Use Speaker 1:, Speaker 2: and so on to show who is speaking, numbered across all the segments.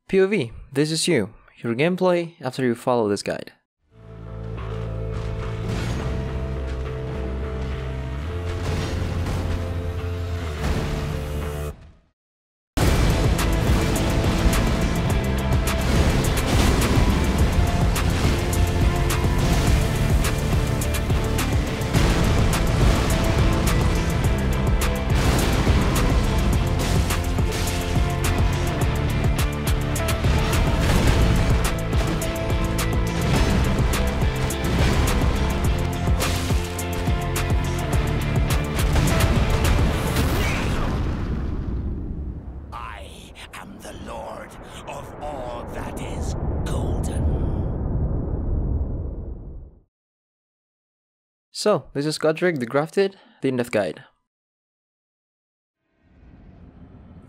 Speaker 1: POV, this is you, your gameplay after you follow this guide. So, this is Godrick the Grafted, the in-depth guide.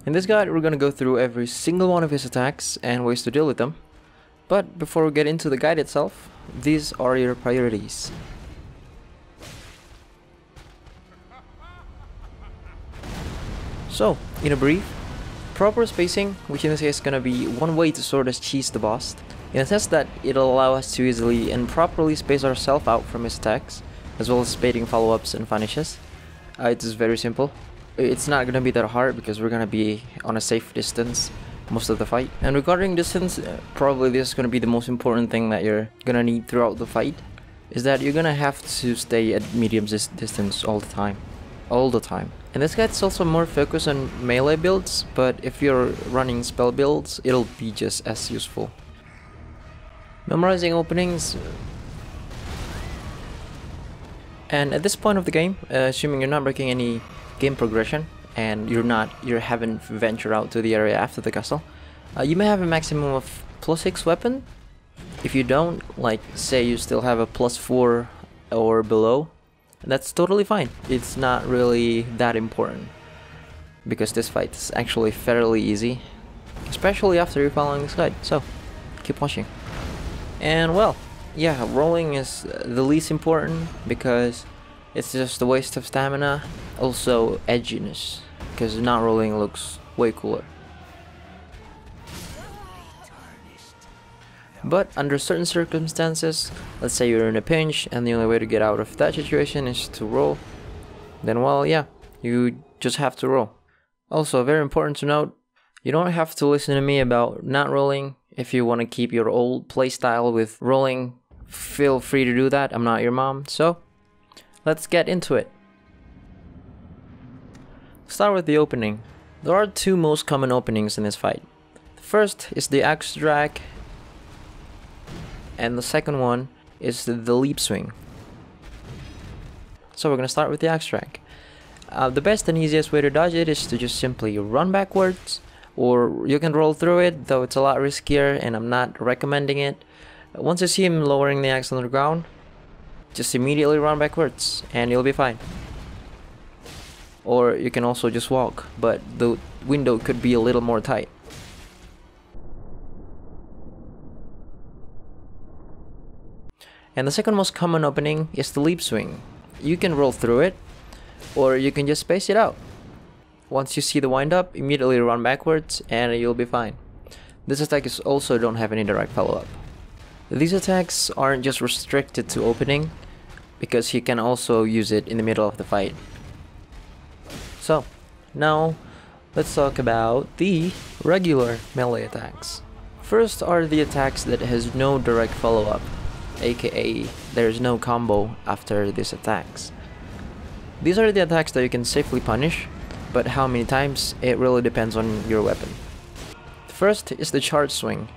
Speaker 1: In this guide, we're gonna go through every single one of his attacks and ways to deal with them. But before we get into the guide itself, these are your priorities. So, in a brief, proper spacing, which in this case is gonna be one way to sort of cheese the boss, in the sense that it'll allow us to easily and properly space ourselves out from his attacks, as well as baiting follow-ups and finishes. It's very simple. It's not gonna be that hard because we're gonna be on a safe distance most of the fight. And regarding distance, probably this is gonna be the most important thing that you're gonna need throughout the fight, is that you're gonna have to stay at medium distance all the time. And this guide's also more focused on melee builds, but if you're running spell builds, it'll be just as useful. Memorizing openings. And at this point of the game, assuming you're not breaking any game progression and you haven't ventured out to the area after the castle, you may have a maximum of +6 weapon. If you don't, like say you still have a +4 or below, that's totally fine. It's not really that important because this fight is actually fairly easy, especially after you're following this guide. So keep watching. And well, yeah, rolling is the least important because it's just a waste of stamina. Also edginess, because not rolling looks way cooler. But under certain circumstances, let's say you're in a pinch and the only way to get out of that situation is to roll, then well, yeah, you just have to roll. Also, very important to note, you don't have to listen to me about not rolling. If you want to keep your old playstyle with rolling, feel free to do that. I'm not your mom. So let's get into it. Start with the opening. There are two most common openings in this fight. The first is the axe drag, and the second one is the leap swing. So we're gonna start with the axe drag. The best and easiest way to dodge it is to just simply run backwards, or you can roll through it, though it's a lot riskier and I'm not recommending it. Once you see him lowering the axe on the ground, just immediately run backwards and you'll be fine. Or you can also just walk, but the window could be a little more tight. And the second most common opening is the leap swing. You can roll through it, or you can just space it out. Once you see the wind up, immediately run backwards and you'll be fine. This attack is also don't have any direct follow-up. These attacks aren't just restricted to opening, because you can also use it in the middle of the fight. So, now let's talk about the regular melee attacks. First are the attacks that has no direct follow-up, aka there's no combo after these attacks. These are the attacks that you can safely punish, but how many times, it really depends on your weapon. The first is the charge swing.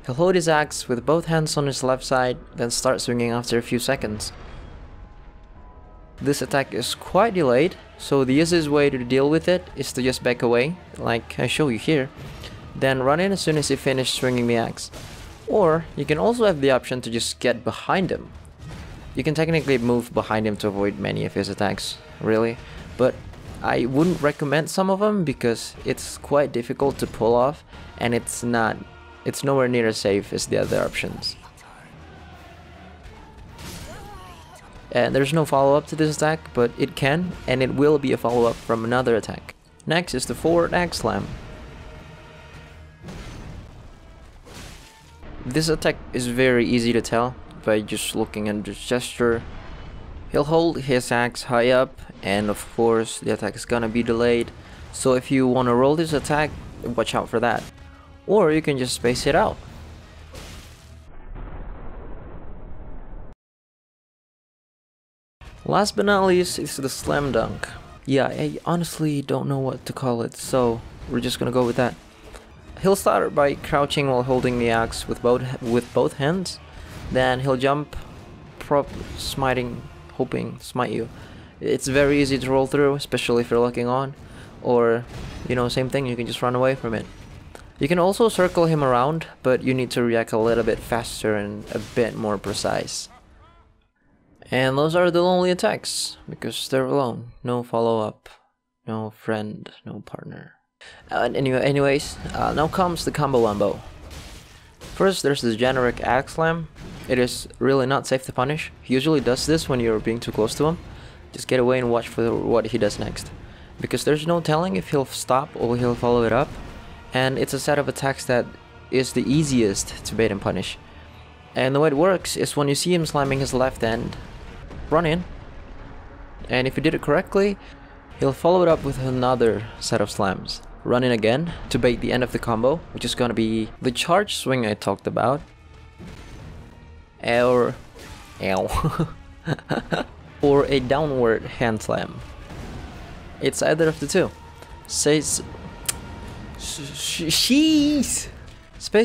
Speaker 1: He'll hold his axe with both hands on his left side, then start swinging after a few seconds. This attack is quite delayed, so the easiest way to deal with it is to just back away, like I show you here, then run in as soon as he finishes swinging the axe. Or you can also have the option to just get behind him. You can technically move behind him to avoid many of his attacks, really, but I wouldn't recommend some of them because it's quite difficult to pull off and it's nowhere near as safe as the other options. And there's no follow-up to this attack, but it can and it will be a follow-up from another attack. Next is the forward axe slam. This attack is very easy to tell by just looking at the gesture. He'll hold his axe high up, and of course the attack is gonna be delayed. So if you want to roll this attack, watch out for that. Or you can just space it out. Last but not least is the slam dunk. Yeah, I honestly don't know what to call it, so we're just gonna go with that. He'll start by crouching while holding the axe with both hands. Then he'll jump, hoping smite you. It's very easy to roll through, especially if you're locking on. Or, you know, same thing, you can just run away from it. You can also circle him around, but you need to react a little bit faster and a bit more precise. And those are the only attacks, because they're alone. No follow-up, no friend, no partner. Anyways, now comes the combo wombo. First, there's the generic axe slam. It is really not safe to punish. He usually does this when you're being too close to him. Just get away and watch for what he does next, because there's no telling if he'll stop or he'll follow it up. And it's a set of attacks that is the easiest to bait and punish. And the way it works is when you see him slamming his left end, run in, and if you did it correctly, he'll follow it up with another set of slams. Run in again to bait the end of the combo, which is gonna be the charge swing I talked about, or or a downward hand slam. It's either of the two. Space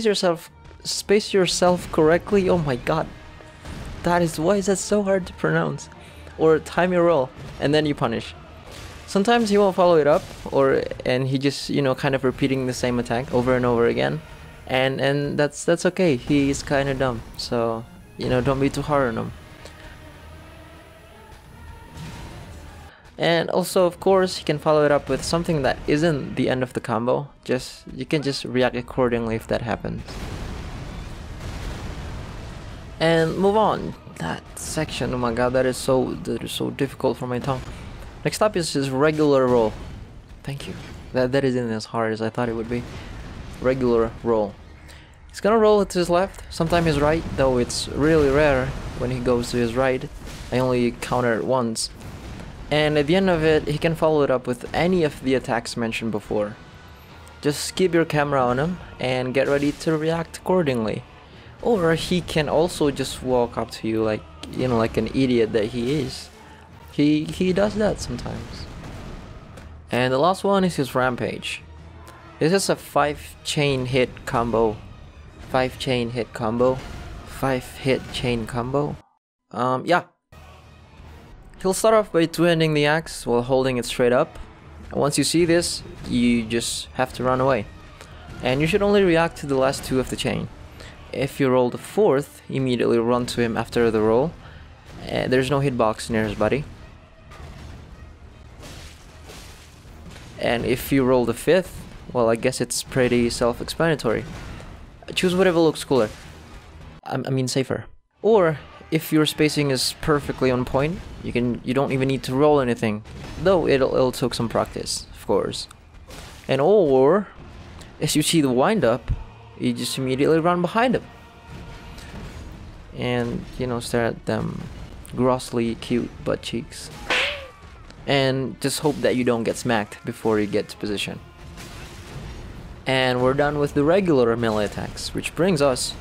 Speaker 1: yourself correctly. Oh my god, why is that so hard to pronounce? Or time your roll and then you punish. Sometimes he won't follow it up, and he just, you know, kind of repeating the same attack over and over again, and that's okay. He's kind of dumb, so, you know, don't be too hard on him. And also, of course, he can follow it up with something that isn't the end of the combo. You can just react accordingly if that happens. And move on. That section, oh my god, that is so difficult for my tongue. Next up is his regular roll. Thank you. That isn't as hard as I thought it would be. Regular roll. He's gonna roll it to his left, sometimes his right, though it's really rare when he goes to his right. I only counted it once. And at the end of it, he can follow it up with any of the attacks mentioned before. Just keep your camera on him and get ready to react accordingly. Or he can also just walk up to you like, you know, like an idiot that he is. He does that sometimes. And the last one is his rampage. This is a 5-chain hit combo. 5-chain hit combo. 5-hit chain combo. Yeah. He'll start off by two-handing the axe while holding it straight up. And once you see this, you just have to run away. And you should only react to the last two of the chain. If you roll the fourth, immediately run to him after the roll. There's no hitbox near his body. And if you roll the fifth, well, I guess it's pretty self-explanatory. Choose whatever looks cooler. I mean safer. Or if your spacing is perfectly on point, you don't even need to roll anything, though it'll take some practice, of course. And or as you see the wind up, you just immediately run behind him and, you know, stare at them grossly cute butt cheeks and just hope that you don't get smacked before you get to position. And we're done with the regular melee attacks, which brings us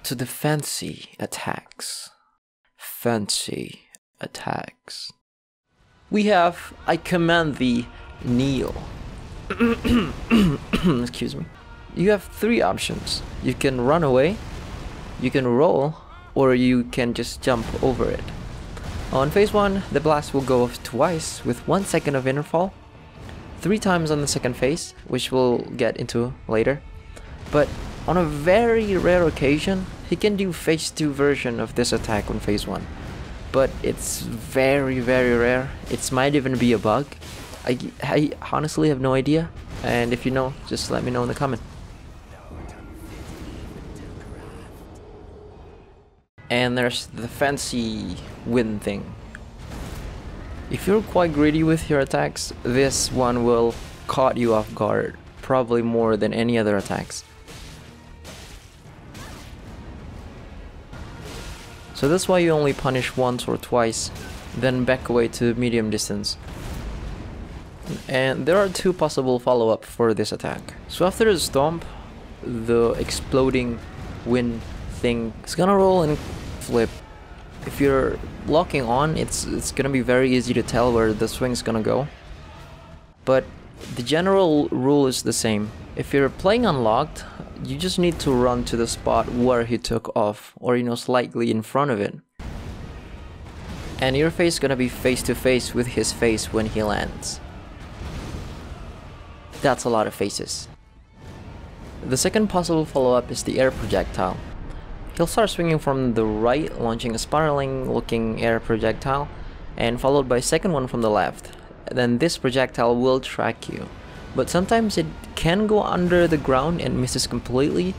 Speaker 1: to the fancy attacks. Fancy attacks. We have I command thee, kneel. Excuse me. You have three options. You can run away, you can roll, or you can just jump over it. On phase 1, the blast will go off twice with 1 second of interval, 3 times on the second phase, which we'll get into later. But on a very rare occasion, he can do phase 2 version of this attack on phase 1. But it's very rare. It might even be a bug. I honestly have no idea, and if you know, just let me know in the comment. And there's the fancy wind thing. If you're quite greedy with your attacks, this one will caught you off guard, probably more than any other attacks. So that's why you only punish once or twice, then back away to medium distance. And there are two possible follow-up for this attack. So after the stomp, the exploding wind thing is gonna roll and flip. If you're locking on, it's gonna be very easy to tell where the swing's gonna go. But the general rule is the same. If you're playing unlocked, you just need to run to the spot where he took off, or slightly in front of it. And your face is gonna be face to face with his face when he lands. That's a lot of faces. The second possible follow-up is the air projectile. He'll start swinging from the right, launching a spiraling looking air projectile, and followed by a second one from the left. Then this projectile will track you. But sometimes it can go under the ground and misses completely.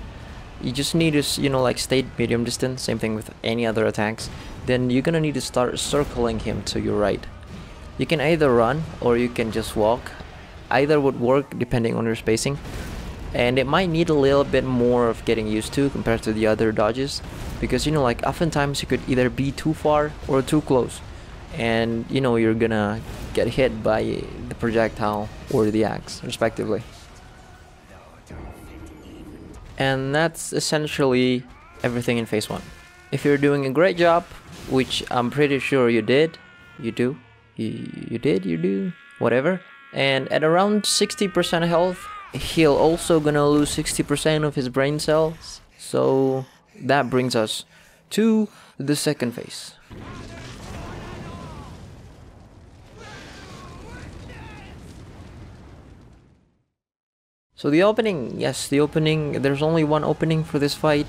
Speaker 1: You just need to, like stay medium distance, same thing with any other attacks. Then you're gonna need to start circling him to your right. You can either run or you can just walk. Either would work depending on your spacing. And it might need a little bit more of getting used to compared to the other dodges, because like oftentimes you could either be too far or too close, and you're gonna get hit by the projectile or the axe respectively. And that's essentially everything in phase 1. If you're doing a great job, which I'm pretty sure you did, you do, whatever, and at around 60% health, he'll also gonna lose 60% of his brain cells. So that brings us to the second phase. So the opening, yes, the opening, there's only one opening for this fight,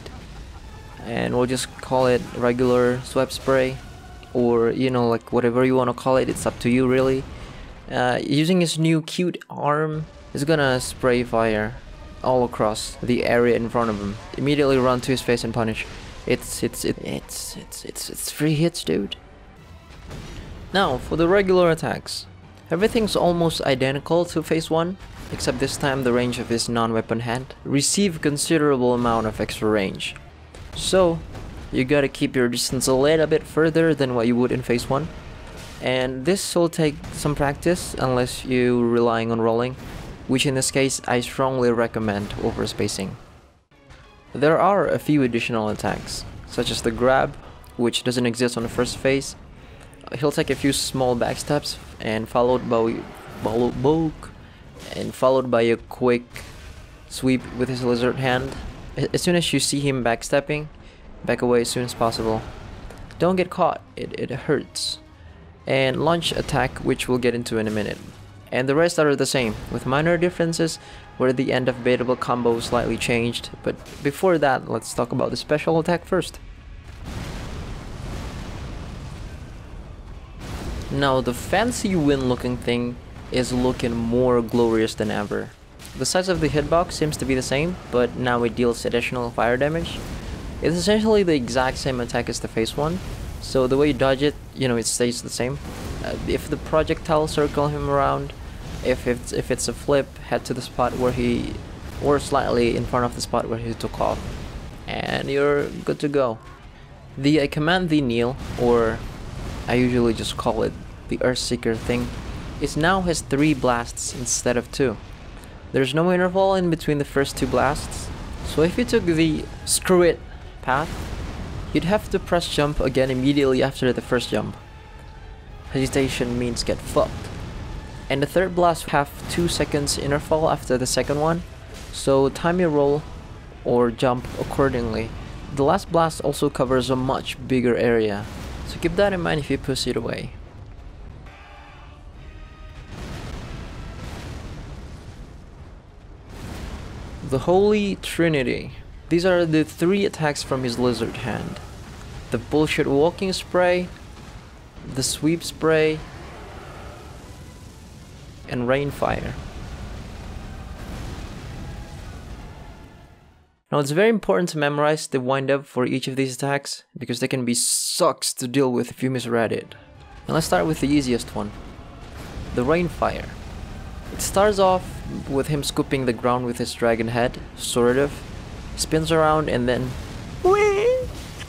Speaker 1: and we'll just call it regular swept spray, or like whatever you want to call it, it's up to you really. Using his new cute arm, is gonna spray fire all across the area in front of him. Immediately run to his face and punish. It's 3 hits, dude. Now for the regular attacks. Everything's almost identical to phase 1, except this time the range of his non-weapon hand receive considerable amount of extra range. So you gotta keep your distance a little bit further than what you would in phase 1. And this will take some practice unless you're relying on rolling, which in this case I strongly recommend over spacing. There are a few additional attacks, such as the grab, which doesn't exist on the first phase. He'll take a few small backsteps and followed by a quick sweep with his lizard hand. As soon as you see him backstepping, back away as soon as possible. Don't get caught, it hurts. And launch attack, which we'll get into in a minute. And the rest are the same, with minor differences where the end of Baitable combo slightly changed. But before that, let's talk about the special attack first. Now the fancy wind looking thing is looking more glorious than ever. The size of the hitbox seems to be the same, but now it deals additional fire damage. It's essentially the exact same attack as the phase 1, so the way you dodge it, it stays the same. If the projectile circle him around, if it's a flip, head to the spot where or slightly in front of the spot where he took off, and you're good to go. I command the kneel, or I usually just call it the Earthseeker thing, it now has 3 blasts instead of 2. There's no interval in between the first 2 blasts, so if you took the screw it path, you'd have to press jump again immediately after the first jump. Hesitation means get fucked. And the third blast have 2 seconds interval after the second one, so time your roll or jump accordingly. The last blast also covers a much bigger area, so keep that in mind if you push it away. The Holi Trinity. These are the 3 attacks from his lizard hand. The bullshit walking spray, the sweep spray, and rainfire. Now it's very important to memorize the wind-up for each of these attacks, because they can be sucks to deal with if you misread it. And let's start with the easiest one, the rainfire. It starts off with him scooping the ground with his dragon head, sort of, spins around and then whee,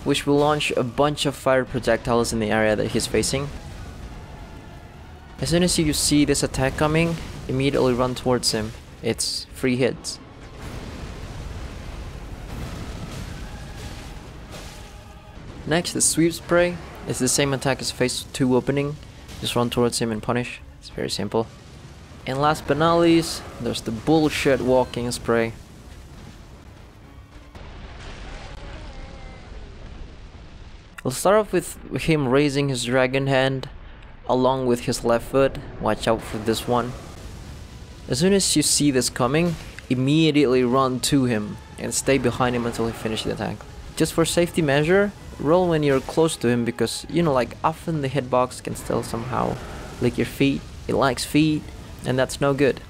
Speaker 1: which will launch a bunch of fire projectiles in the area that he's facing. As soon as you see this attack coming, immediately run towards him. It's free hits. Next, the sweep spray. It's the same attack as phase 2 opening. Just run towards him and punish. It's very simple. And last but not least, there's the bullshit walking spray. We'll start off with him raising his dragon hand along with his left foot. Watch out for this one. As soon as you see this coming, immediately run to him and stay behind him until he finishes the attack. Just for safety measure, roll when you're close to him because, you know, like often the hitbox can still somehow lick your feet. It likes feet, and that's no good.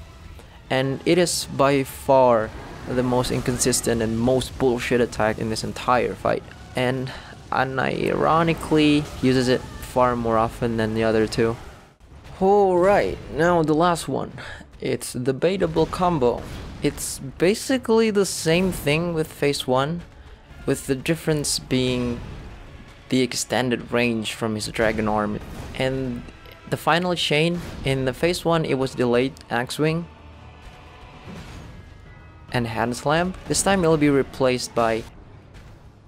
Speaker 1: And it is by far the most inconsistent and most bullshit attack in this entire fight. And unironically uses it far more often than the other two. Alright, now the last one. It's the Baitable combo. It's basically the same thing with phase 1, with the difference being the extended range from his dragon arm. And the final chain, in the phase 1 it was delayed axe swing and hand slam. This time it'll be replaced by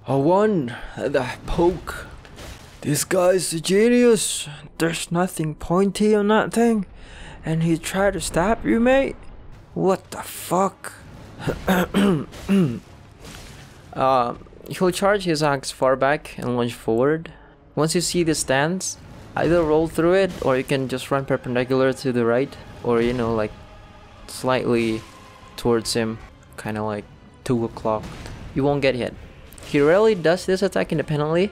Speaker 1: a one, the poke. This guy's a genius. There's nothing pointy on that thing. And he tried to stab you, mate? What the fuck? He'll charge his axe far back and lunge forward. Once you see the stance, either roll through it or you can just run perpendicular to the right, or, you know, like slightly towards him, kind of like 2 o'clock. You won't get hit. He rarely does this attack independently,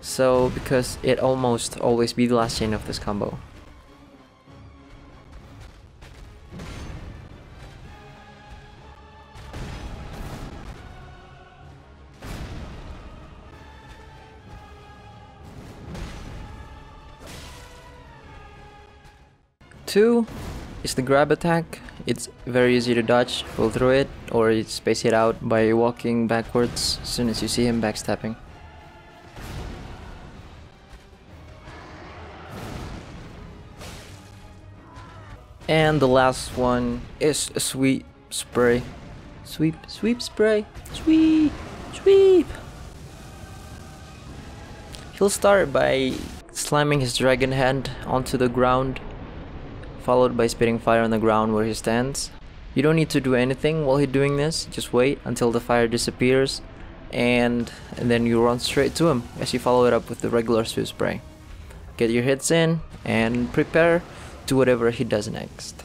Speaker 1: so because it almost always be the last chain of this combo. Two is the grab attack. It's very easy to dodge, roll through it, or you space it out by walking backwards as soon as you see him backstepping. And the last one is a sweep spray. Sweep spray. Sweep. He'll start by slamming his dragon hand onto the ground, followed by spitting fire on the ground where he stands. You don't need to do anything while he's doing this, just wait until the fire disappears, and then you run straight to him as you follow it up with the regular sweep spray. Get your hits in and prepare to whatever he does next.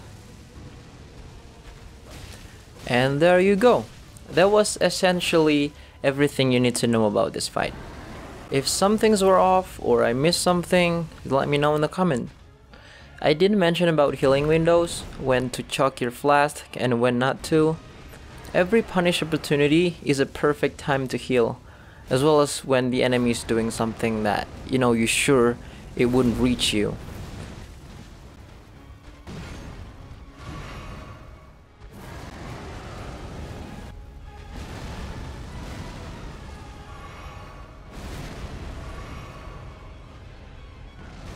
Speaker 1: And there you go. That was essentially everything you need to know about this fight. If some things were off or I missed something, let me know in the comment. I did mention about healing windows, when to chuck your flask and when not to. Every punish opportunity is a perfect time to heal, as well as when the enemy is doing something that, you know, you're sure it wouldn't reach you.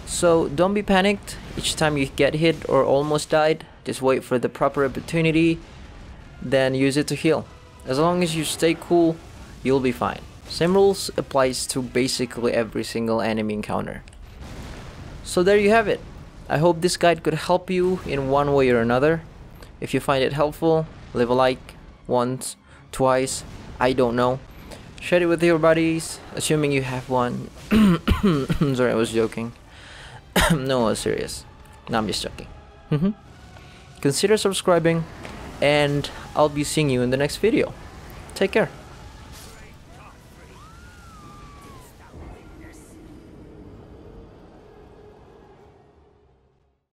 Speaker 1: So don't be panicked each time you get hit or almost died. Just wait for the proper opportunity, then use it to heal. As long as you stay cool, you'll be fine. Same rules applies to basically every single enemy encounter. So there you have it. I hope this guide could help you in one way or another. If you find it helpful, leave a like, once, twice, I don't know. Share it with your buddies, assuming you have one. Sorry, I was joking. No, I was serious. No, I'm just joking. Consider subscribing, and I'll be seeing you in the next video. Take care.